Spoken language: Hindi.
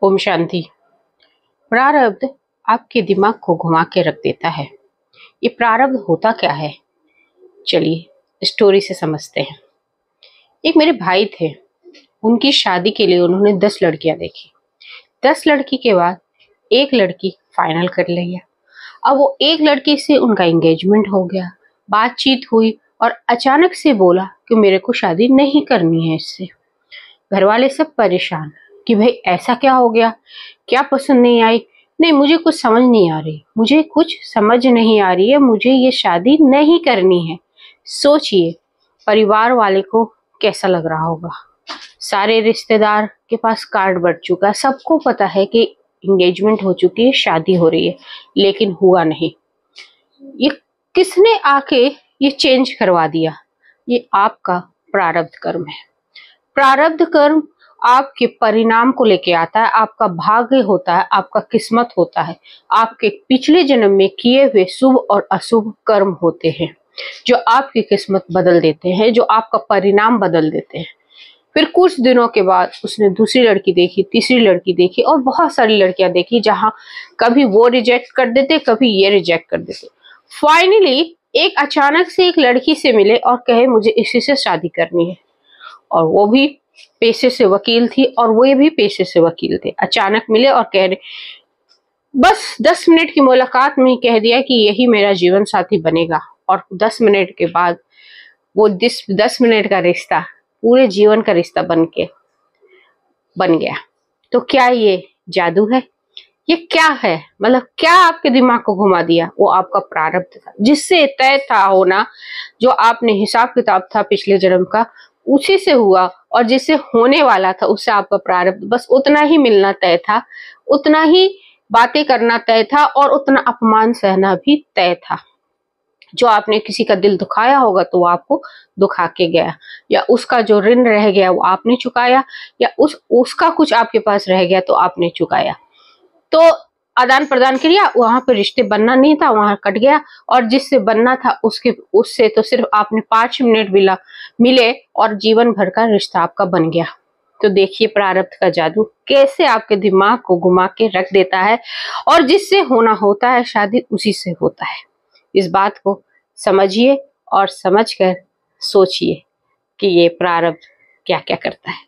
ओम शांति। प्रारब्ध आपके दिमाग को घुमा के रख देता है। ये प्रारब्ध होता क्या है, चलिए स्टोरी से समझते हैं। एक मेरे भाई थे, उनकी शादी के लिए उन्होंने 10 लड़कियां देखी। 10 लड़की के बाद एक लड़की फाइनल कर लिया। अब वो एक लड़की से उनका एंगेजमेंट हो गया, बातचीत हुई और अचानक से बोला कि मेरे को शादी नहीं करनी है इससे। घर वाले सब परेशान कि भाई ऐसा क्या हो गया, क्या पसंद नहीं आई? नहीं, मुझे कुछ समझ नहीं आ रही, मुझे कुछ समझ नहीं आ रही है, मुझे ये शादी नहीं करनी है। सोचिए परिवार वाले को कैसा लग रहा होगा। सारे रिश्तेदार के पास कार्ड बढ़ चुका, सबको पता है कि एंगेजमेंट हो चुकी है, शादी हो रही है, लेकिन हुआ नहीं। ये किसने आके ये चेंज करवा दिया? ये आपका प्रारब्ध कर्म है। प्रारब्ध कर्म आपके परिणाम को लेके आता है, आपका भाग्य होता है, आपका किस्मत होता है। आपके पिछले जन्म में किए हुए शुभ और अशुभ कर्म होते हैं जो आपकी किस्मत बदल देते हैं, जो आपका परिणाम बदल देते हैं। फिर कुछ दिनों के बाद उसने दूसरी लड़की देखी, तीसरी लड़की देखी और बहुत सारी लड़कियां देखी, जहां कभी वो रिजेक्ट कर देते, कभी ये रिजेक्ट कर देते। फाइनली एक अचानक से एक लड़की से मिले और कहे मुझे इसी से शादी करनी है, और वो भी पेशे से वकील थी और वो भी पेशे से वकील थे। अचानक मिले और कह रहे, बस 10 मिनट की मुलाकात में कह दिया कि यही मेरा जीवन साथी बनेगा। और 10 मिनट के बाद वो 10 मिनट का रिश्ता पूरे जीवन का रिश्ता बन गया। तो क्या ये जादू है? ये क्या है? मतलब क्या आपके दिमाग को घुमा दिया? वो आपका प्रारब्ध था, जिससे तय था होना, जो आपने हिसाब किताब था पिछले जन्म का, उसी से हुआ। और जिससे होने वाला था उससे आपका प्रारब्ध बस उतना ही मिलना तय था, उतना ही बातें करना तय था और उतना अपमान सहना भी तय था। जो आपने किसी का दिल दुखाया होगा तो वो आपको दुखा के गया, या उसका जो ऋण रह गया वो आपने चुकाया, या उसका कुछ आपके पास रह गया तो आपने चुकाया। तो आदान प्रदान किया, वहां पे रिश्ते बनना नहीं था, वहां कट गया। और जिससे बनना था उससे तो सिर्फ आपने 5 मिनट मिले और जीवन भर का रिश्ता आपका बन गया। तो देखिए प्रारब्ध का जादू कैसे आपके दिमाग को घुमा के रख देता है, और जिससे होना होता है शादी उसी से होता है। इस बात को समझिए और समझकर सोचिए कि ये प्रारब्ध क्या क्या करता है।